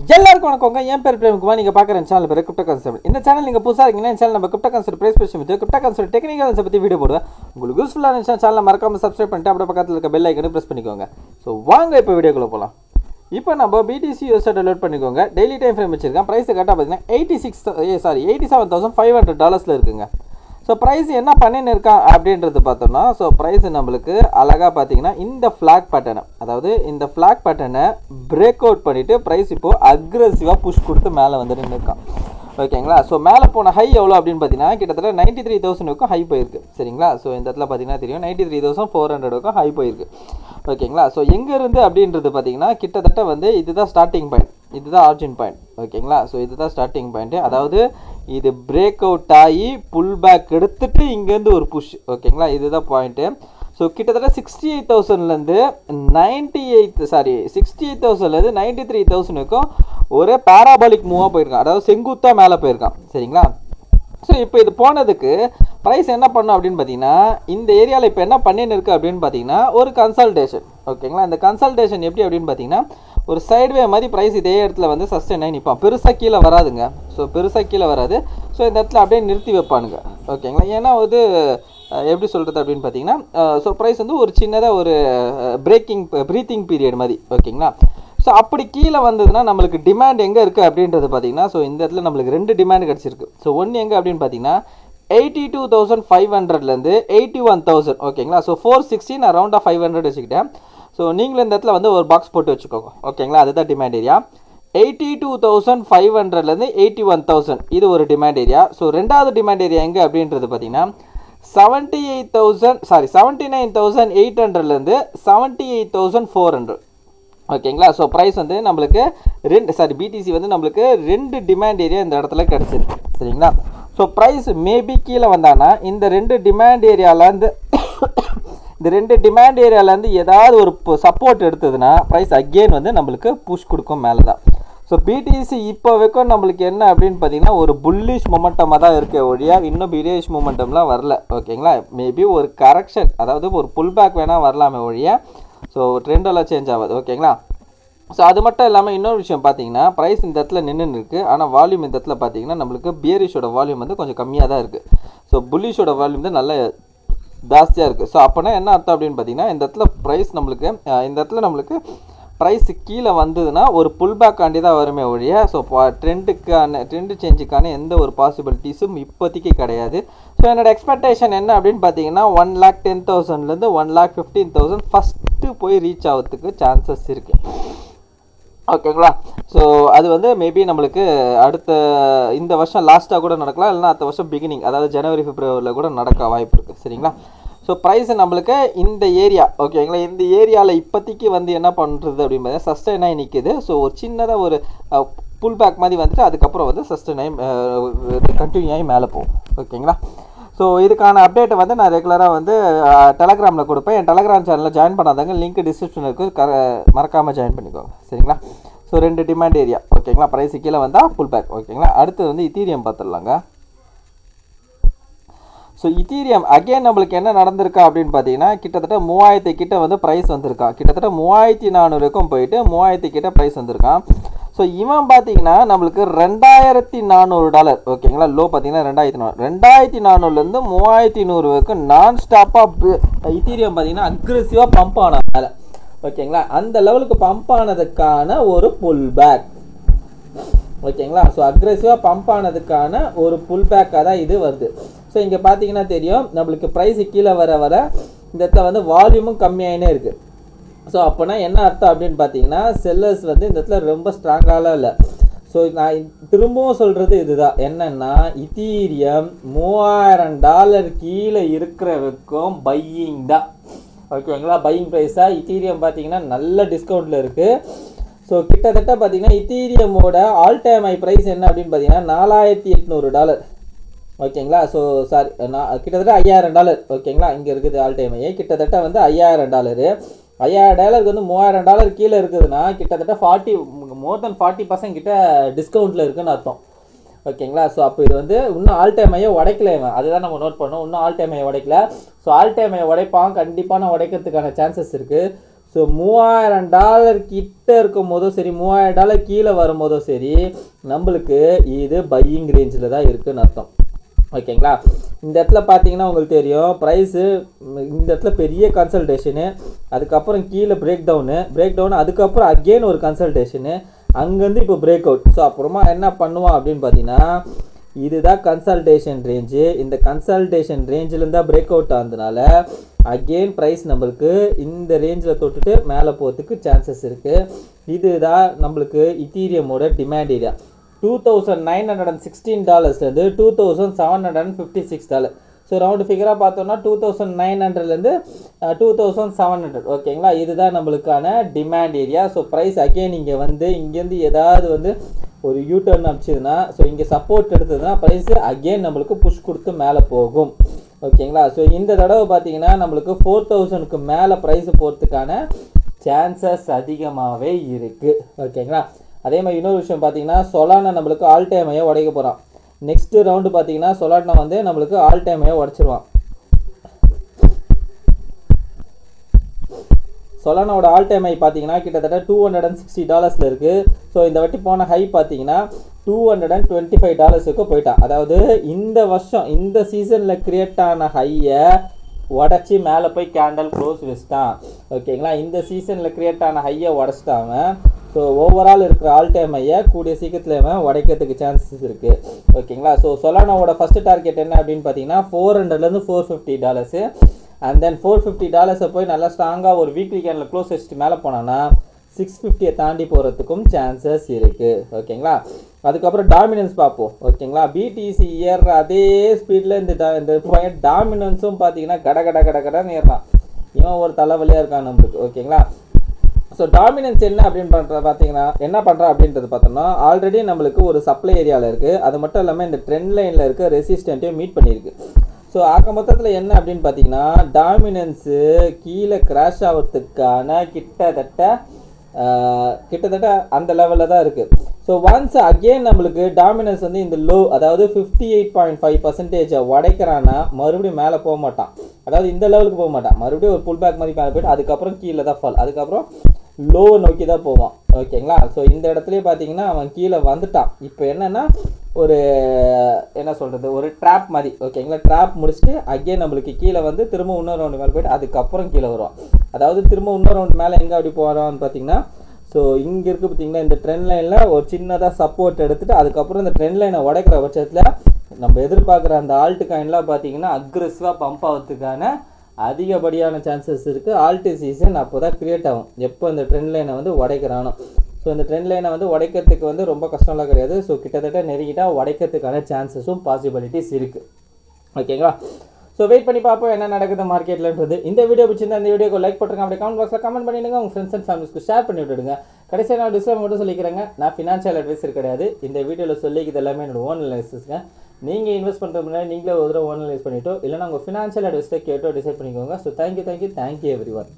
எல்லாருக்கும் வணக்கங்க. என் பேர் பிரேம்குமார். நீங்கள் பார்க்குற சேனல் பேர் கிரிப்டோ கான்செப்ட். இந்த சேனல் நீங்கள் புதுசாக இருக்கீங்கன்னா சேனல் நம்ம கிரிப்டோ கான்செப்ட் பிரைஸ் பேசி கிரிப்டோ கான்செப்ட் டெக்னிக்கல்ஸை பற்றி வீடியோ போடுவேன். உங்களுக்கு யூஸ்ஃபுல்லாக இருந்துச்சுன்னா சேனலை மறக்காமல் சப்ஸ்கிரைப் பண்ணிட்டு அப்படியே பக்கத்தில் இருக்க பெல் ஐக்கனை ப்ரெஸ் பண்ணிக்கோங்க. ஸோ வாங்க இப்போ வீடியோக்குள்ளே போகலாம். இப்போ நம்ம பிடிசி யூஎஸ்ஐ டவுன்லோட் பண்ணிக்கோங்க. டெய்லி டைம் ஃப்ரேம் வச்சிருக்கேன். ப்ரைஸ் கரெக்டாக பார்த்தீங்கன்னா $87,500 இருக்குங்க. ஸோ ப்ரைஸ் என்ன பண்ணின்னு இருக்கான் அப்படின்றது பார்த்தோம்னா, ஸோ ப்ரைஸ் நம்மளுக்கு அழகாக பார்த்தீங்கன்னா இந்த ஃப்ளாக் பேட்டர்னை, அதாவது இந்த ஃப்ளாக் பேட்டர்னை பிரேக் அவுட் பண்ணிவிட்டு ப்ரைஸ் இப்போது அக்ரெசிவாக புஷ் கொடுத்து மேலே வந்து நின்று இருக்கான். ஓகேங்களா. ஸோ மேலே போன ஹை எவ்வளோ அப்படின்னு பார்த்தீங்கன்னா கிட்டத்தட்ட 93,000 ஹை போயிருக்கு. சரிங்களா. ஸோ இந்த இடத்துல பார்த்தீங்கன்னா தெரியும் 93,400 ஹை போயிருக்கு. ஓகேங்களா. ஸோ எங்கேருந்து அப்படின்றது பார்த்தீங்கன்னா கிட்டத்தட்ட வந்து இதுதான் ஸ்டார்டிங் பாயிண்ட், இதுதான் ஆர்ஜின் பாயிண்ட். ஓகேங்களா. ஸோ இதுதான் ஸ்டார்டிங் பாயிண்ட்டு. அதாவது இது பிரேக் அவுட் ஆகி புல் பேக் எடுத்துட்டு இங்கேருந்து ஒரு புஷ். ஓகேங்களா. இதுதான் பாயிண்ட்டு. ஸோ கிட்டத்தட்ட 68,000லேருந்து 93,000 ஒரே பேராபாலிக் மூவாக போயிருக்கான். அதாவது செங்குத்தாக மேலே போயிருக்கான். சரிங்களா. ஸோ இப்போ இது போனதுக்கு ப்ரைஸ் என்ன பண்ணும் அப்படின்னு பார்த்தீங்கன்னா, இந்த ஏரியாவில் இப்போ என்ன பண்ணின்னு இருக்குது அப்படின்னு பார்த்தீங்கன்னா ஒரு கன்சல்டேஷன். ஓகேங்களா. இந்த கன்சல்டேஷன் எப்படி அப்படின்னு பார்த்தீங்கன்னா ஒரு சைட்வே மாதிரி ப்ரைஸ் இதே இடத்துல வந்து சஸ்டெயின் ஆகி நிற்பான். பெருசாக கீழே வராதுங்க. ஸோ பெருசாக கீழே வராது. ஸோ இந்த இடத்துல அப்படியே நிறுத்தி வைப்பானுங்க. ஓகேங்களா. ஏன்னா வந்து எப்படி சொல்கிறது அப்படின்னு பார்த்தீங்கன்னா, ஸோ ப்ரைஸ் வந்து ஒரு சின்னதாக ஒரு ப்ரீத்திங் பீரியட் மாதிரி. ஓகேங்களா. ஸோ அப்படி கீழே வந்ததுன்னா நம்மளுக்கு டிமாண்ட் எங்கே இருக்குது அப்படின்றது பார்த்தீங்கன்னா, ஸோ இந்த இடத்துல நம்மளுக்கு 2 டிமாண்ட் கிடச்சிருக்கு. ஸோ ஒன்று எங்கே அப்படின்னு பார்த்தீங்கன்னா 82,500லேருந்து 81,000. ஓகேங்களா. ஸோ 460 நான் ரவுண்டாக 500 வச்சுக்கிட்டேன். ஸோ நீங்களும் இந்த இடத்துல வந்து ஒரு பாக்ஸ் போட்டு வச்சுக்கோங்க. ஓகேங்களா. அதுதான் டிமாண்ட் ஏரியா. 82,500லேருந்து 81,000 இது ஒரு டிமாண்ட் ஏரியா. ஸோ ரெண்டாவது டிமாண்ட் ஏரியா எங்கே அப்படின்றது பார்த்தீங்கன்னா 79,800லேருந்து 78,400. ஓகேங்களா. ஸோ ப்ரைஸ் வந்து நம்மளுக்கு பிடிசி வந்து நம்மளுக்கு 2 டிமாண்ட் ஏரியா இந்த இடத்துல கிடச்சிருக்கு. சரிங்களா. ஸோ ப்ரைஸ் மேபி கீழே வந்தானா இந்த 2 டிமாண்ட் ஏரியாலேருந்து ஏதாவது ஒரு சப்போர்ட் எடுத்ததுன்னா ப்ரைஸ் அகெயின் வந்து நம்மளுக்கு புஷ் கொடுக்கும் மேலே தான். ஸோ பிடிசி இப்போ வரைக்கும் நம்மளுக்கு என்ன அப்படின்னு பார்த்தீங்கன்னா ஒரு புல்லிஷ் மொமெண்டமாக தான் இருக்க ஒழியா இன்னும் பிரிஷ் மொமெண்டம்லாம் வரல. ஓகேங்களா. மேபி ஒரு கரெக்ஷன், அதாவது ஒரு புல் பேக் வேணால் வரலாமே ஒழிய ஸோ ட்ரெண்டெல்லாம் சேஞ்ச் ஆகாது. ஓகேங்களா. ஸோ அது மட்டும் இல்லாமல் இன்னொரு விஷயம் பார்த்தீங்கன்னா ப்ரைஸ் இந்த இடத்துல நின்று இருக்குது. ஆனால் வால்யூம் இந்த இடத்துல பார்த்தீங்கன்னா நம்மளுக்கு பியரிஷோட வால்யூம் வந்து கொஞ்சம் கம்மியாக தான் இருக்குது. ஸோ புல்லிஷோட வால்யூம் தான் நல்ல ஜாஸ்தியாக இருக்குது. ஸோ அப்போனா என்ன அர்த்தம் அப்படின்னு பார்த்தீங்கன்னா இந்த இடத்துல நம்மளுக்கு ப்ரைஸ் கீழே வந்ததுன்னா ஒரு புல் பேக் ஆண்டி தான் வருமே ஒழிய ஸோ ட்ரெண்டு சேஞ்சுக்கான எந்த ஒரு பாசிபிலிட்டிஸும் இப்போதைக்கு கிடையாது. ஸோ என்னோடய எக்ஸ்பெக்டேஷன் என்ன அப்படின்னு பார்த்தீங்கன்னா 1,10,000லேருந்து 1,15,000 ஃபஸ்ட்டு போய் ரீச் ஆகிறதுக்கு சான்சஸ் இருக்குது. ஓகேங்களா. ஸோ அது வந்து மேபி நம்மளுக்கு அடுத்த இந்த வருஷம் லாஸ்ட்டாக கூட நடக்கலாம், இல்லைனா அடுத்த வருஷம் பிகினிங், அதாவது ஜனவரி பிப்ரவரியில் கூட நடக்க வாய்ப்பு இருக்குது. சரிங்களா. ஸோ ப்ரைஸ் நம்மளுக்கு இந்த ஏரியா, ஓகேங்களா, இந்த ஏரியாவில் இப்போதைக்கு வந்து என்ன பண்ணுறது அப்படின்னு பார்த்தீங்கன்னா சஸ்டெயின் ஆகி நிற்கிது. ஸோ ஒரு சின்னதாக ஒரு புல் பேக் மாதிரி வந்துட்டு அதுக்கப்புறம் வந்து சஸ்டெயின் ஆகி கண்டினியூ ஆகி மேலே போகும். ஓகேங்களா. ஸோ இதுக்கான அப்டேட்டை வந்து நான் ரெகுலராக வந்து டெலகிராமில் கொடுப்பேன். என் டெலகிராம் சேனலில் ஜாயின் பண்ணாதாங்க, லிங்க் டிஸ்கிரிப்ஷனில் இருக்குது, மறக்காமல் ஜாயின் பண்ணிக்கோங்க. சரிங்களா. So 2 demand area. ஓகேங்களா. ப்ரைஸ் கீழே வந்தால் புல் பேக். ஓகேங்களா. அடுத்து வந்து இத்தீரியம் பார்த்துடலாங்க. ஸோ இத்தீரியம் அகெயின் நம்மளுக்கு என்ன நடந்திருக்கா அப்படின்னு பார்த்தீங்கன்னா கிட்டத்தட்ட 3000 கிட்ட வந்து ப்ரைஸ் வந்திருக்கான். கிட்டத்தட்ட 3,400 போயிட்டு 3000 கிட்ட ப்ரைஸ் வந்திருக்கான். ஸோ இவன் பார்த்தீங்கன்னா நம்மளுக்கு $2,400. ஓகேங்களா. லோ பார்த்தீங்கன்னா 2,400லேருந்து 3,100 நான் ஸ்டாப்பாக இத்தீரியம் பார்த்தீங்கன்னா அக்ரெசிவாக பம்ப் ஆன மேலே. ஓகேங்களா. அந்த லெவலுக்கு பம்ப் ஆனதுக்கான ஒரு புல் பேக். ஓகேங்களா. ஸோ அக்ரெசிவாக பம்ப் ஆனதுக்கான ஒரு புல் பேக்காக தான் இது வருது. ஸோ இங்கே பார்த்தீங்கன்னா தெரியும் நம்மளுக்கு ப்ரைஸ் கீழே வர இந்த இடத்துல வந்து வால்யூமும் கம்மியாகினே இருக்குது. ஸோ அப்போனா என்ன அர்த்தம் அப்படின்னு பார்த்தீங்கன்னா செல்லர்ஸ் வந்து இந்த இடத்துல ரொம்ப ஸ்ட்ராங்காலாம் இல்லை. ஸோ நான் திரும்பவும் சொல்கிறது இதுதான், என்னென்னா இத்தீரியம் $3,000 கீழே இருக்கிற வரைக்கும் பையிங் தான். ஓகேங்களா. பையிங் ப்ரைஸாக இத்தீரியம் பார்த்தீங்கன்னா நல்ல டிஸ்கவுண்ட்டில் இருக்குது. ஸோ கிட்டத்தட்ட பார்த்தீங்கன்னா இத்தீரியமோட ஆல் டைம் ஹை ப்ரைஸ் என்ன அப்படின்னு பார்த்தீங்கன்னா $4,800. ஓகேங்களா. ஸோ கிட்டத்தட்ட $5,000. ஓகேங்களா. இங்கே இருக்குது ஆல் டைம் ஹை கிட்டத்தட்ட வந்து $5,000. $5,000 வந்து $3,000 கீழே இருக்குதுன்னா கிட்டத்தட்ட மோர் தென் 40% கிட்ட டிஸ்கவுண்ட்டில் இருக்குதுன்னு அர்த்தம். ஓகேங்களா. ஸோ அப்போ இது வந்து இன்னும் ஆல் டைம் ஹையை உடைக்கல, அதுதான் நம்ம நோட் பண்ணோம். இன்னும் ஆல் டைம் ஹையை உடைக்கல. ஸோ ஆல் டைம் ஹையை உடைப்பான், கண்டிப்பாக உடைக்கிறதுக்கான சான்சஸ் இருக்குது. ஸோ $3000 கிட்ட இருக்கும் போதும் சரி, $3000 கீழே வரும்போதும் சரி, நம்மளுக்கு இது பையிங் ரேஞ்சில் தான் இருக்குன்னு அர்த்தம். ஓகேங்களா? இந்த இடத்துல பார்த்தீங்கன்னா உங்களுக்கு தெரியும் ப்ரைஸு, இந்த இடத்துல பெரிய கன்சல்டேஷனு, அதுக்கப்புறம் கீழே பிரேக் டவுனு, அதுக்கப்புறம் அகெயின் ஒரு கன்சல்டேஷனு, அங்கேருந்து இப்போ பிரேக் அவுட். ஸோ அப்புறமா என்ன பண்ணுவான் அப்படின்னு பார்த்தீங்கன்னா, இதுதான் கன்சல்டேஷன் ரேஞ்சு. இந்த கன்சல்டேஷன் ரேஞ்சிலேருந்து தான் பிரேக் அவுட் ஆனதுனால அகெயின் ப்ரைஸ் நம்மளுக்கு இந்த ரேஞ்சில் தொட்டுட்டு மேலே போகிறதுக்கு சான்சஸ் இருக்குது. இதுதான் நம்மளுக்கு இத்தீரியமோட டிமாண்ட் ஏரியா. $2,916 $2,756. ஸோ ரவுண்டு ஃபிகராக பார்த்தோம்னா 2,900 2,700. ஓகேங்களா? இதுதான் நம்மளுக்கான demand area. So price again இங்கே வந்து இங்கேருந்து ஏதாவது ஒரு யூட்டர்ன் அடிச்சதுன்னா, ஸோ இங்கே சப்போர்ட் எடுத்ததுன்னா ப்ரைஸ் அகெயின் நம்மளுக்கு புஷ் கொடுத்து மேலே போகும். ஓகேங்களா? ஸோ இந்த தடவை பார்த்தீங்கன்னா நம்மளுக்கு 4,000க்கு மேலே ப்ரைஸ் போகிறதுக்கான சான்சஸ் அதிகமாகவே இருக்குது. ஓகேங்களா? அதே மாதிரி இன்னொரு விஷயம் பார்த்தீங்கன்னா, சொலானா நம்மளுக்கு ஆல் டைம் ஹையை உடைக்க போகிறான். நெக்ஸ்ட் ரவுண்டு பார்த்தீங்கன்னா சொலானா வந்து நம்மளுக்கு ஆல் டைம் ஹையை உடச்சிருவான். சொலானாவோட ஆல் டைம் ஹை பார்த்தீங்கன்னா கிட்டத்தட்ட $260 இருக்குது. ஸோ இந்த வாட்டி போன ஹை பார்த்தீங்கன்னா $225 போயிட்டான். அதாவது இந்த வருஷம் இந்த சீசனில் கிரியேட் ஆன ஹையை உடச்சி மேலே போய் கேண்டல் க்ளோஸ் வச்சுட்டான். ஓகேங்களா? இந்த சீசனில் கிரியேட் ஆன ஹையை உடச்சிட்டாங்க. ஸோ ஓவரால் இருக்கிற ஆல் டைம் ஹையை கூடிய சீக்கிரத்தில் உடைக்கிறதுக்கு சான்சஸ் இருக்குது. ஓகேங்களா? ஸோ சொலானாவோட ஃபஸ்ட்டு டார்கெட் என்ன அப்படின்னு பார்த்தீங்கன்னா $400 $450. அண்ட் தென் $450 போய் நல்லா ஸ்ட்ராங்காக ஒரு வீக்லி கேண்டில் க்ளோஸ் வச்சுட்டு மேலே போனான்னா 650 தாண்டி போகிறதுக்கும் சான்சஸ் இருக்குது. ஓகேங்களா? அதுக்கப்புறம் டாமினன்ஸ் பார்ப்போம். ஓகேங்களா? பிடிசி ஏறுற அதே ஸ்பீடில் இந்த டாமினன்ஸும் பார்த்தீங்கன்னா கடன்னு ஏறான். இவன் ஒரு தலைவலியாக இருக்கான் நம்மளுக்கு. ஓகேங்களா? ஸோ டாமினன்ஸ் என்ன அப்படின்னு பார்த்தீங்கன்னா என்ன பண்ணுறான் அப்படின்றது பார்த்தோம்னா, ஆல்ரெடி நம்மளுக்கு ஒரு சப்ளை ஏரியாவில் இருக்குது. அது மட்டும் இல்லாமல் இந்த ட்ரெண்ட் லைனில் இருக்க ரெசிஸ்டண்ட்டையும் மீட் பண்ணியிருக்கு. ஸோ ஆக மொத்தத்தில் என்ன அப்படின்னு பார்த்தீங்கன்னா, டாமினன்ஸு கீழே கிராஷ் ஆகிறதுக்கான கிட்டத்தட்ட அந்த லெவலில் தான் இருக்குது. ஸோ ஒன்ஸ் அகெயின் நம்மளுக்கு டாமினன்ஸ் வந்து இந்த லோ, அதாவது 58.5% உடைக்கிறான்னா மறுபடியும் மேலே போக மாட்டான். அதாவது இந்த லெவலுக்கு போக மாட்டான், மறுபடியும் ஒரு புல் பேக் மாதிரி மேலே போய்ட்டு அதுக்கப்புறம் கீழே தான் ஃபால், அதுக்கப்புறம் லோவை நோக்கி தான் போவான். ஓகேங்களா? ஸோ இந்த இடத்துலேயே பார்த்தீங்கன்னா அவன் கீழே வந்துட்டான். இப்போ என்னென்னா ஒரு என்ன சொல்கிறது, ஒரு ட்ராப் மாதிரி. ஓகேங்களா? ட்ராப் முடிச்சுட்டு அகெயின் நம்மளுக்கு கீழே வந்து திரும்ப இன்னொரு ரவுண்டு மேலே போய்ட்டு அதுக்கப்புறம் கீழே வருவான். அதாவது திரும்ப இன்னொரு ரவுண்டு மேலே எங்கே அப்படி போகிறான்னு பார்த்தீங்கன்னா, ஸோ இங்கே இருக்குது பார்த்தீங்கன்னா இந்த ட்ரெண்ட் லைனில் ஒரு சின்னதாக சப்போர்ட் எடுத்துகிட்டு அதுக்கப்புறம் இந்த ட்ரெண்ட் லைனை உடைக்கிற பட்சத்தில் நம்ம எதிர்பார்க்குற அந்த ஆல்ட் காயின்லாம் பார்த்தீங்கன்னா அக்ரெசிவாக பம்ப் ஆகிறதுக்கான அதிகப்படியான சான்சஸ் இருக்குது. ஆல்ட் சீசன் அப்போ தான் க்ரியேட் ஆகும், எப்போ இந்த ட்ரெண்ட் லைனை வந்து உடைக்கிறானோ. ஸோ இந்த ட்ரெண்ட் லைனை வந்து உடைக்கிறதுக்கு வந்து ரொம்ப கஷ்டம்லாம் கிடையாது. ஸோ கிட்டத்தட்ட நெருங்கிட்டால் உடைக்கிறதுக்கான சான்சஸும் பாசிபிலிட்டிஸ் இருக்குது. ஓகேங்களா? ஸோ வெயிட் பண்ணி பார்ப்போம் என்ன நடக்குது மார்க்கெட்லன்றது. இந்த வீடியோ பிடிச்சிருந்தா இந்த வீடியோக்கு லைக் பண்ணுங்க, அப்படியே கமெண்ட் பாக்ஸில் கமெண்ட் பண்ணிடுங்க, உங்கள் ஃப்ரெண்ட்ஸ் அண்ட் ஃபேமிலிஸ்க்கு ஷேர் பண்ணி விட்டுடுங்க. கடைசியாக நான் டிஸ்கிளைமர் மட்டும் சொல்லிக்கிறேங்க, நான் ஃபினான்ஷியல் அட்வைசர் கிடையாது. இந்த வீடியோவில் சொல்லிக்கிறது எல்லாமே என்னோட ஓன் அனாலிசிஸ்ங்க. நீங்கள் இன்வெஸ்ட் பண்ணுறது முன்னாடி நீங்களே ஒரு தடவை ஓன் அனலைஸ் பண்ணிட்டோ இல்லைனா உங்கள் ஃபினான்ஷியல் அட்வைஸை கேட்டோ டிசைட் பண்ணிக்கோங்க. So thank you every one.